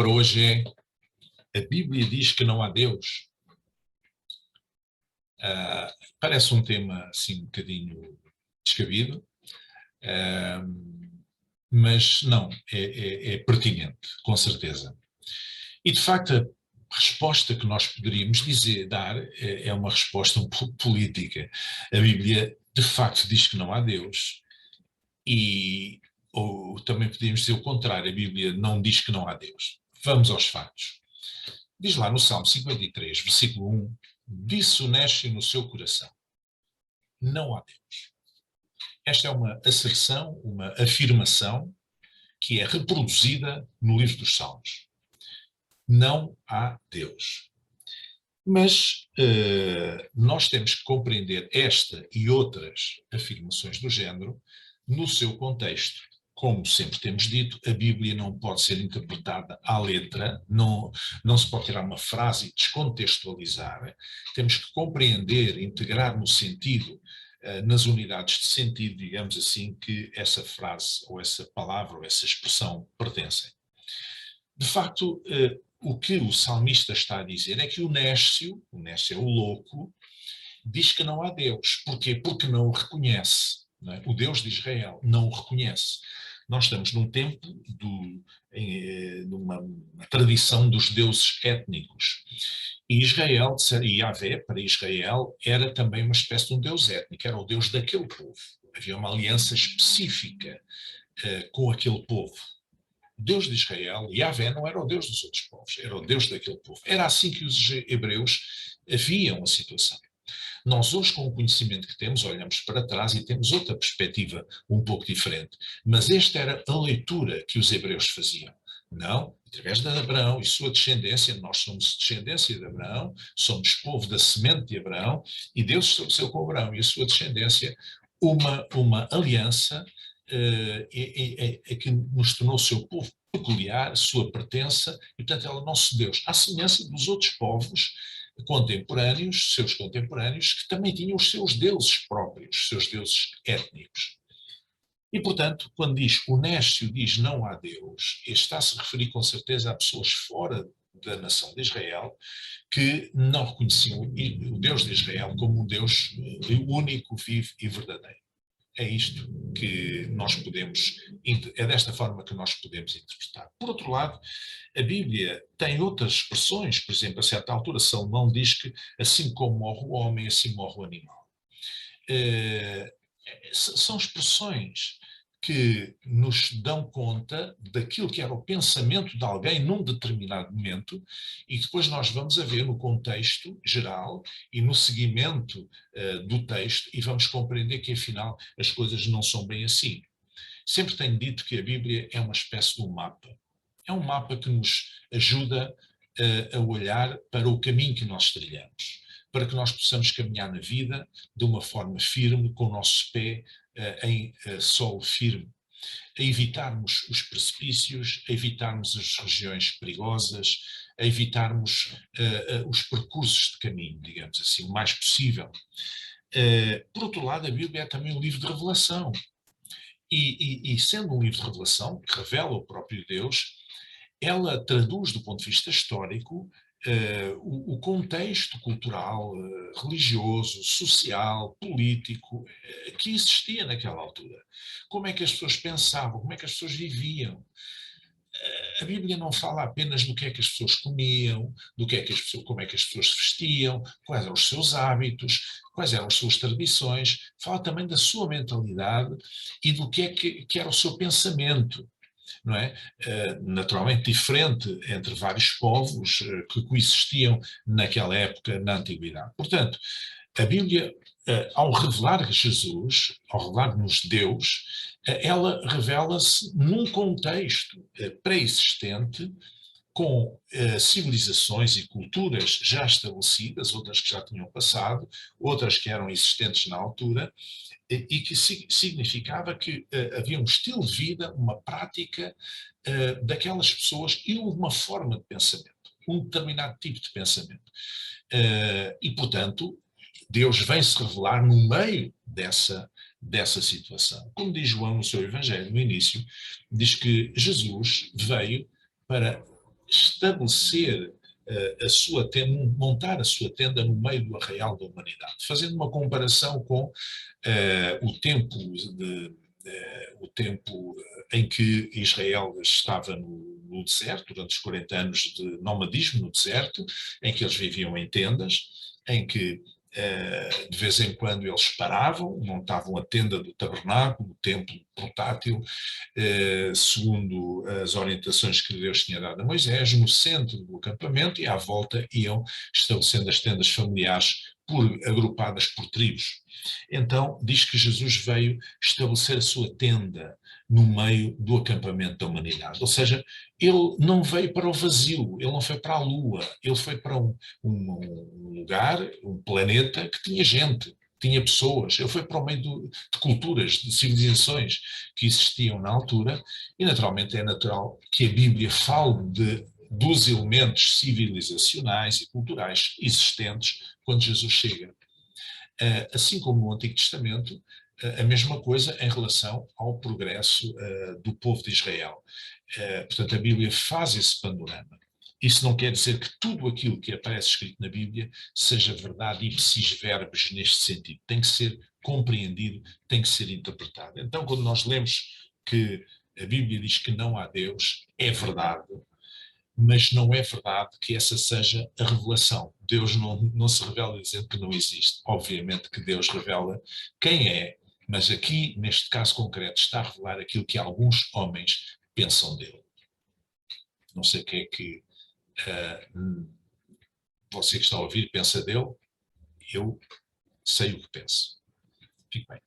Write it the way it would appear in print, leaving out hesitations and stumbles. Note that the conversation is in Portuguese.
para hoje é: a Bíblia diz que não há Deus. Parece um tema assim um bocadinho descabido, mas não, é pertinente, com certeza. E de facto a resposta que nós poderíamos dar é uma resposta um pouco política. A Bíblia de facto diz que não há Deus, ou também podíamos dizer o contrário: a Bíblia não diz que não há Deus. Vamos aos fatos. Diz lá no Salmo 53, versículo 1: disso nasce no seu coração: não há Deus. Esta é uma asserção, uma afirmação que é reproduzida no livro dos Salmos. Não há Deus. Mas nós temos que compreender esta e outras afirmações do género no seu contexto. Como sempre temos dito, a Bíblia não pode ser interpretada à letra, não se pode tirar uma frase e descontextualizar. Temos que compreender, integrar no sentido, nas unidades de sentido, digamos assim, que essa frase, ou essa palavra, ou essa expressão pertencem. De facto, o que o salmista está a dizer é que o Néscio é o louco, diz que não há Deus. Porquê? Porque não o reconhece. Não é? O Deus de Israel não o reconhece. Nós estamos num tempo, numa tradição dos deuses étnicos. E Israel, e Yahvé, para Israel, era também uma espécie de um deus étnico, era o deus daquele povo. Havia uma aliança específica com aquele povo. O Deus de Israel, Yahvé, não era o Deus dos outros povos, era o Deus daquele povo. Era assim que os hebreus viam a situação. Nós hoje, com o conhecimento que temos, olhamos para trás e temos outra perspectiva um pouco diferente. Mas esta era a leitura que os hebreus faziam. Não, através de Abraão e sua descendência, nós somos descendência de Abraão, somos povo da semente de Abraão, e Deus estabeleceu com Abraão e a sua descendência uma aliança que nos tornou o seu povo peculiar, sua pertença, e portanto ela é o nosso Deus, à semelhança dos outros povos contemporâneos, seus contemporâneos, que também tinham os seus deuses próprios, os seus deuses étnicos. E portanto, quando o Néscio diz não há Deus, está-se a referir com certeza a pessoas fora da nação de Israel que não reconheciam o Deus de Israel como um Deus único, vivo e verdadeiro. É isto que nós é desta forma que nós podemos interpretar. Por outro lado, a Bíblia tem outras expressões. Por exemplo, a certa altura Salomão diz que assim como morre o homem, assim morre o animal. São expressões que nos dão conta daquilo que era o pensamento de alguém num determinado momento, e depois nós vamos a ver no contexto geral e no seguimento do texto, e vamos compreender que afinal as coisas não são bem assim. Sempre tenho dito que a Bíblia é uma espécie de um mapa. É um mapa que nos ajuda a olhar para o caminho que nós trilhamos, para que nós possamos caminhar na vida de uma forma firme, com o nosso pé em solo firme, a evitarmos os precipícios, a evitarmos as regiões perigosas, a evitarmos os percursos de caminho, digamos assim, o mais possível. Por outro lado, a Bíblia é também um livro de revelação. E sendo um livro de revelação, que revela o próprio Deus, ela traduz do ponto de vista histórico o contexto cultural, religioso, social, político que existia naquela altura. Como é que as pessoas pensavam, como é que as pessoas viviam. A Bíblia não fala apenas do que é que as pessoas comiam, como é que as pessoas se vestiam, quais eram os seus hábitos, quais eram as suas tradições. Fala também da sua mentalidade e do que é que era o seu pensamento. Não é? Naturalmente diferente entre vários povos que coexistiam naquela época, na Antiguidade. Portanto, a Bíblia, ao revelar Jesus, ao revelar-nos Deus, ela revela-se num contexto pré-existente, com civilizações e culturas já estabelecidas, outras que já tinham passado, outras que eram existentes na altura, e que significava que havia um estilo de vida, uma prática daquelas pessoas e uma forma de pensamento, um determinado tipo de pensamento. E, portanto, Deus vem-se revelar no meio dessa situação. Como diz João no seu Evangelho, no início, diz que Jesus veio para estabelecer a sua tenda, montar a sua tenda no meio do arraial da humanidade, fazendo uma comparação com o tempo o tempo em que Israel estava no deserto, durante os 40 anos de nomadismo no deserto, em que eles viviam em tendas, em que de vez em quando eles paravam, montavam a tenda do tabernáculo, o templo portátil, segundo as orientações que Deus tinha dado a Moisés, no centro do acampamento, e à volta iam estabelecendo as tendas familiares agrupadas por tribos. Então diz que Jesus veio estabelecer a sua tenda no meio do acampamento da humanidade. Ou seja, ele não veio para o vazio, ele não foi para a Lua, ele foi para um lugar, um planeta que tinha gente, tinha pessoas, ele foi para o meio de culturas, de civilizações que existiam na altura, e naturalmente é natural que a Bíblia fale dos elementos civilizacionais e culturais existentes quando Jesus chega. Assim como no Antigo Testamento, a mesma coisa em relação ao progresso do povo de Israel. Portanto, a Bíblia faz esse panorama. Isso não quer dizer que tudo aquilo que aparece escrito na Bíblia seja verdade ipsis verbis neste sentido. Tem que ser compreendido, tem que ser interpretado. Então, quando nós lemos que a Bíblia diz que não há Deus, é verdade, mas não é verdade que essa seja a revelação. Deus não se revela dizendo que não existe. Obviamente que Deus revela quem é, mas aqui, neste caso concreto, está a revelar aquilo que alguns homens pensam dele. Não sei o que é que você que está a ouvir pensa dele, eu sei o que penso. Fique bem.